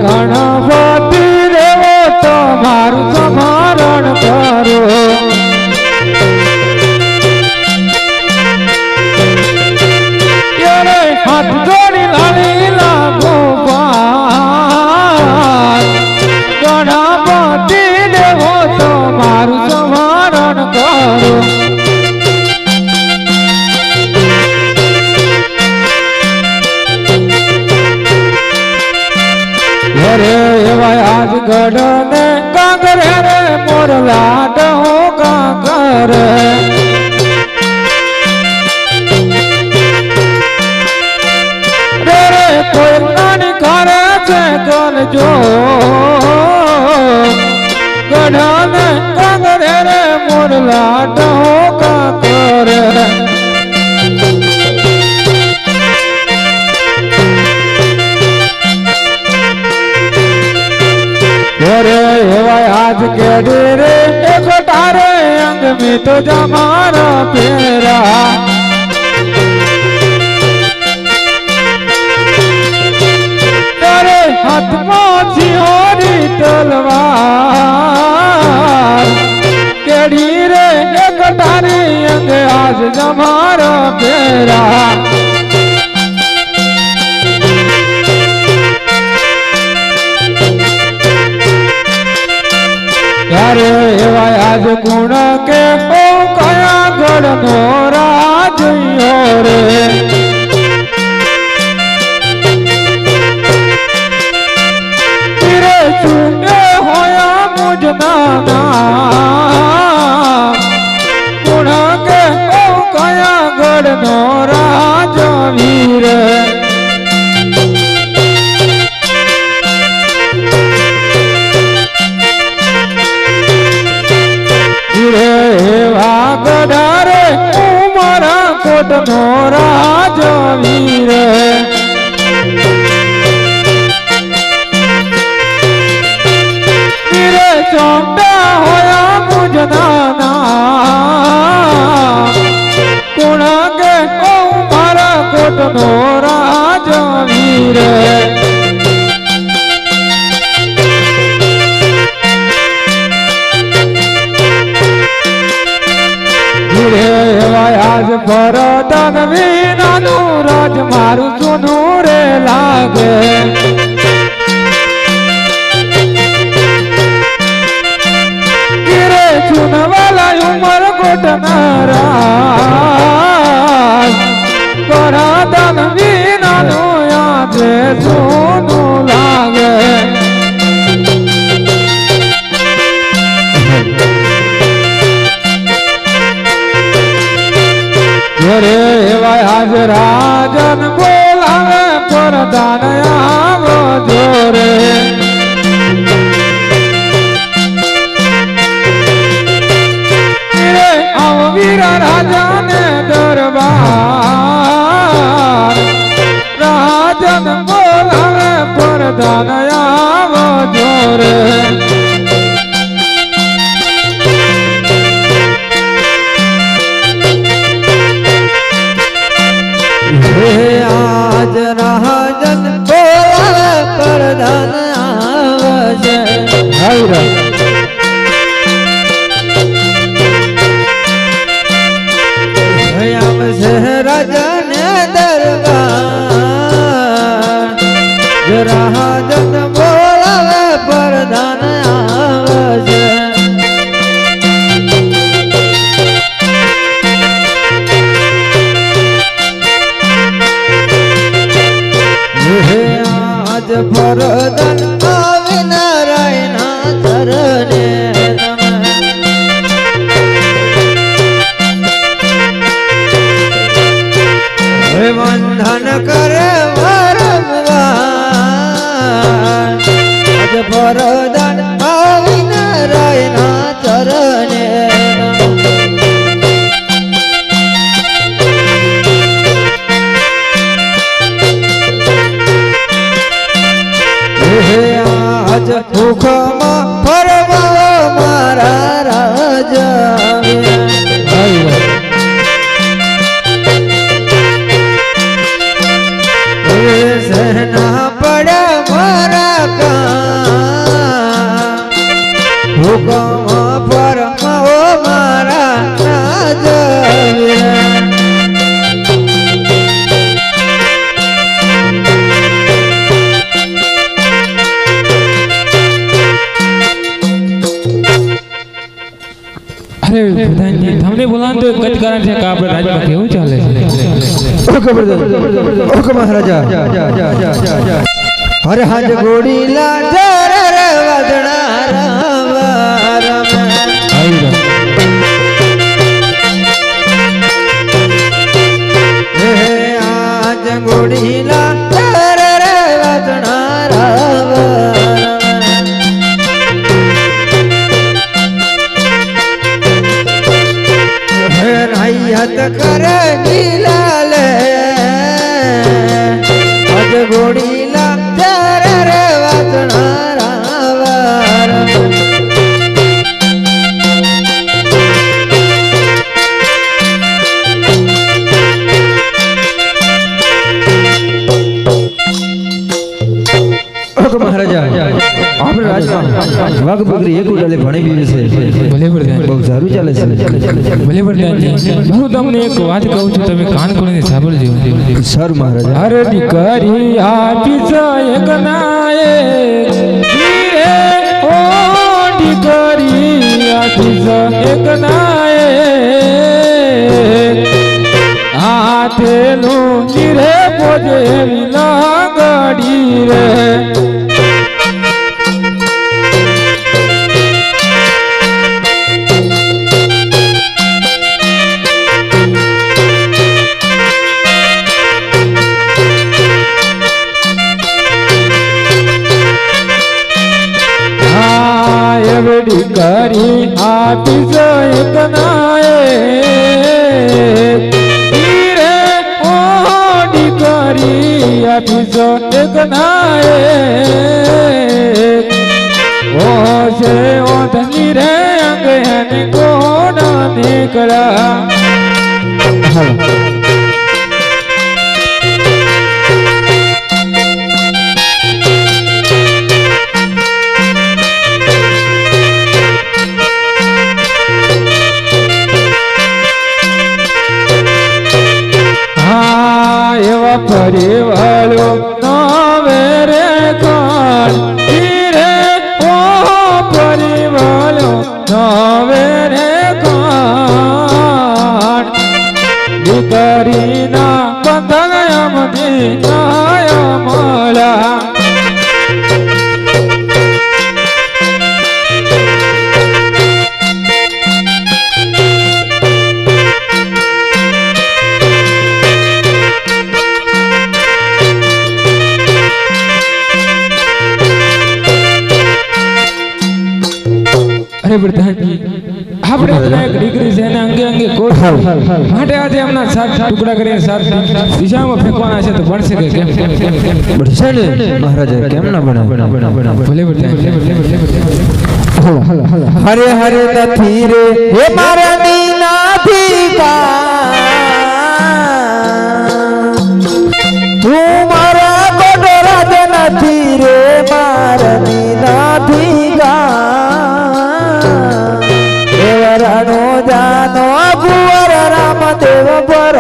ગણપતિ રેવો તમારું સ્મરણ કરો હાથ જોડી લાલી લાગો ગણપતિ દેવો તમારું સ્મરણ કરો ઘરે એવા આજ ગઢ ને કાંગરે રે મોરલા ડહો કાંગરે રે કોઈ નાની કરે છે ગલજો ગઢ ને કાંગરે રે મોરલા ડહો કાંગરે ઘરે એવા આજ કેડી રે એક તારે અંગ મી તો જમારા ફેરા તારે હાથમાં સિંહોરી તલવાર કેડી રે એક તારી અંગ આજ જમારા ફેરા ત્યારે એવા આજ ગુણ કે ઓ કયા ગઢ નો રાજ્યો રે તીરે ચૂકે હોયા મુજના ગુણ કે ઓ કયા ગઢ નો રાજવીર ગડારે ઉમરા કોટ નો રાજવીર તીરે ચોંટા હોયા મુજના કોણ કે ઉમરા કોટ નો રાજવીર આજ ભરતન વિનાનું રાજ મારું જૂનું રે લાગે ગીરે ચૂનવાલા ઉમર ગોટનારા ભરતન વિનાનું આજે જૂનું લાગે ઘરે એવા આજ રાજન બોલાવે પરદાન આવો જોરે આવો વીરા રાજાને દરબાર રાજન બોલાવે પરદાન આવો જોરે આજ રાજન બોલાવે પરદાન આવશે આવશે રાજાને દરબાર રાજન બોલાવે પરદાન આવશે આજ ભરદન આવે નારાયણ ચરણે વંદન કરે વારંવાર આજ ભરદન આવે નારાયણ ચરણે આજ ભૂખમાં ફરવા મારા રાજા સહના પડ્યા મારા અરે પ્રધાનજી તમને બોલાવો તો કદ કારણ છે કે આપણે રાજમાં કેવું ચાલે છે ઓકે પ્રધાન ઓકે મહારાજા હરે હાજ ગોડીલા જર વદના રામ હે હાજ ગોડીલા જર વદના રામ હે રાયત કરે ગીલાલ હાજ ગોડીલા મહારાજા આપણે રાજમાં વાઘ બકરી એક ઉડાલે ભણી પીવે છે ભલે પ્રધાન બહુ સારું ચાલે છે ભલે પ્રધાનજી હું તમને એક વાત કહું છું તમે કાન ખોલીને સાંભળજો સર મહારાજા હરે દીકરી આપી છે એક નાયક રે ઓ દીકરી આપી છે એક નાયક હાથેલું ચીરે પોજે વિલાગડી રે એવડી કરી આપી છે એક નાયક રે ઓ દીકરી આપી છે એક નાયક ઓ છે ઓ ધની રે અંગ એને કોના નીકળ્યા પરિવાળો નવે રે કાળ રે ઓ પરિવાળો નવે રે કાળ દીકરીના બંધન અમને નાયા મળ્યા પ્રધાનજી આપણે એક દીકરી છે એના અંગે અંગે કોટ માટે આજે એમના સાત ટુકડા કરીને સાત દિશામાં ફેંકવાના છે તો બનશે કે કેમ બનશે ને મહારાજા કેમ ના બને ભલે પ્રધાનજી હરે હરે નથી રે હે મારા નથી કા તું મારા કોટરા નથી રે મારા નથી કા દેવરાનો જાનો ભુવર રામદેવ પર